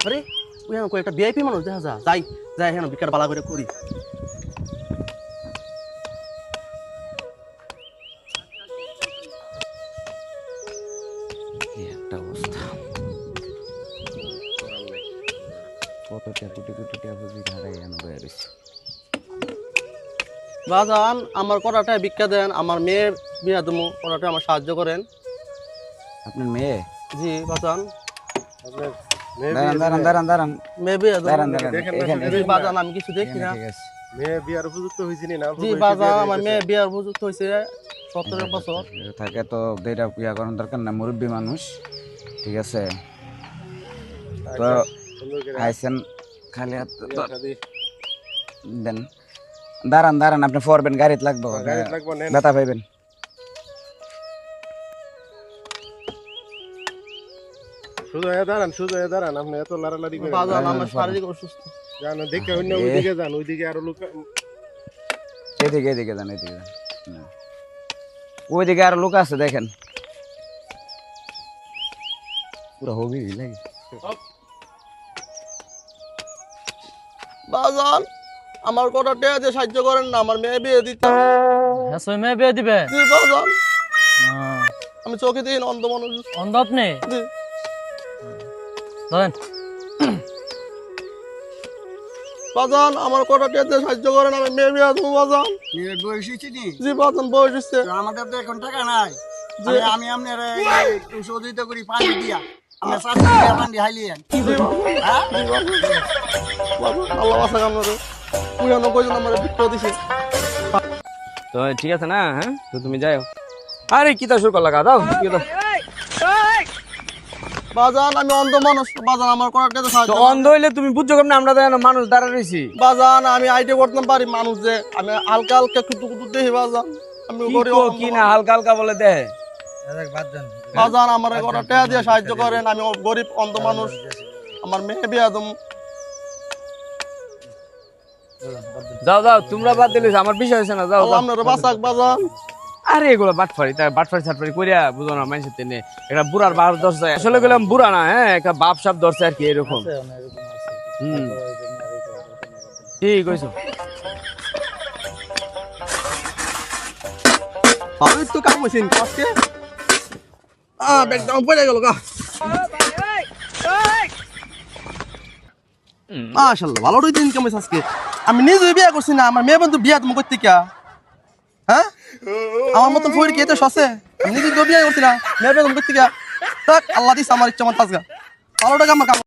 আরে ওই আমার একটা ভিআইপি মানুষ দেখা যা যাই যাই হ্যাঁ বিকার বালা করে করি। একটা অবস্থা কত কোটি কোটি টাকা বুঝি ঘাড়াই এনে বয়ে রয়েছে। বাজান আমার করাটা ভিক্ষা দেন, আমার মেয়ের বিয়া দেবো, করাটা আমার সাহায্য করেন। আপনার মেয়ে? জি বাজান। দাঁড়ান দাঁড়ান দাঁড়ান দাঁড়ান মেয়ে বিয়া দেবো। দাঁড়ান দাঁড়ান এখানে বাজান আমি কিছু দেখি না। ঠিক আছে। মেয়ে বিয়ার উপযুক্ত হয়েছে না? জি বাজান আমার মেয়ে বিয়ার উপযুক্ত হয়েছে 17 বছর। থাকে তো দেটা ইয়া করার দরকার না, মুরব্বী মানুষ। ঠিক আছে তো আইসেন খালি হাত দেন। দাঁড়ান দাঁড়ান আপনি ফরবেন, গাড়িতে লাগবো, ব্যথা পাইবেন। শুধু দাঁড়ান, শুধু দাঁড়ান, আপনি এত লাড়ালাড়ি করেন। বাজান আমার শারীরিক অসুস্থ। জান দেখে অন্য ওইদিকে যান, ওইদিকে আরো লোক। এদিকে এদিকে যান, এদিকে যান, ওইদিকে আরো লোক আছে দেখেন। পুরো হবি লাগে বাজান আমার কটা টাকা দিয়ে সাহায্য করেন না, আমার মেয়ে বিয়ে দিতে। হ্যাঁ মেয়ে বিয়ে দিবে। জি বাজান আমি চোখে দিন অন্ধ মানুষ। অন্ধ আপনি? জি ধরেন বাজান আমার কটা টাকা দিয়ে সাহায্য করেন, আমি মেয়ে বিয়ে দেবো বাজান। মেয়ের বয়স হয়েছে নি? জি বাজান বয়স হচ্ছে। তো আমাদের তো এখন টাকা নাই। আমি আপনার একটু সহযোগিতা করি পানি দিয়া। আমরা 4 টাকা পানি হাইলিয়েন। হ্যাঁ? বাজান আল্লাহ বাঁচাক আপনারে। 99 জন আমার ভিক্ষা দিছে। তো ঠিক আছে না? হ্যাঁ তো তুমি যাও। আরে কি তা শুরু করলা দাও কি দাও। বাজান আমি অন্ধ মানুষ, বাজান আমার কটা টাকা দিয়ে সাহায্য তো করেন। অন্ধ হইলে তুমি বুঝছো কেমন? আমরা তো মানুষ দাঁড়া রয়েছি। বাজান আমি আইডিয়া করতে পারি মানুষ যে আমি হালকা হালকা কুতু কুতু দেখি বাজান। আমি গরিব কি না হালকা হালকা বলে দে। বাজান আমার কটা টাকা দিয়ে সাহায্য করেন, আমি গরিব অন্ধ মানুষ, আমার মেয়ে বিয়া দেবো। যাও যাও তোমরা বাদ দিলে আমার বিষয় হয়েছে না। যাও আল্লাহ আপনারে বাঁচাক বাজান। আরে এগুলো বাটফারি, তাই বাটফারি সাটফারি করিয়া বুঝো না মানুষের তেনে এটা বুড়ার বাপ ধরছে। আসলে গেলাম বুড়া না, হ্যাঁ একটা বাপ সাপ ধরছে আর কি এরকম। ঠিক কইছো। আমি তো কাম হইছিন আজকে ব্যাকগ্রাউন্ড পড়ে গেল গা। মাশাআল্লাহ ভালো দিন ইনকাম হইছে আজকে। আমি নিজে বিয়ে করছি না, আমার মেয়ে বন্ধু বিয়া তুমি করতে কি? হ্যাঁ আমার মতন ফইর কি এটা সসে? আমি নিজে তো বিয়ে করছি না, মেয়ে বন্ধু করতে কি? আল্লাহ দিস আমার ইচ্ছা মত আজকে ভালো টাকা আমার কাম।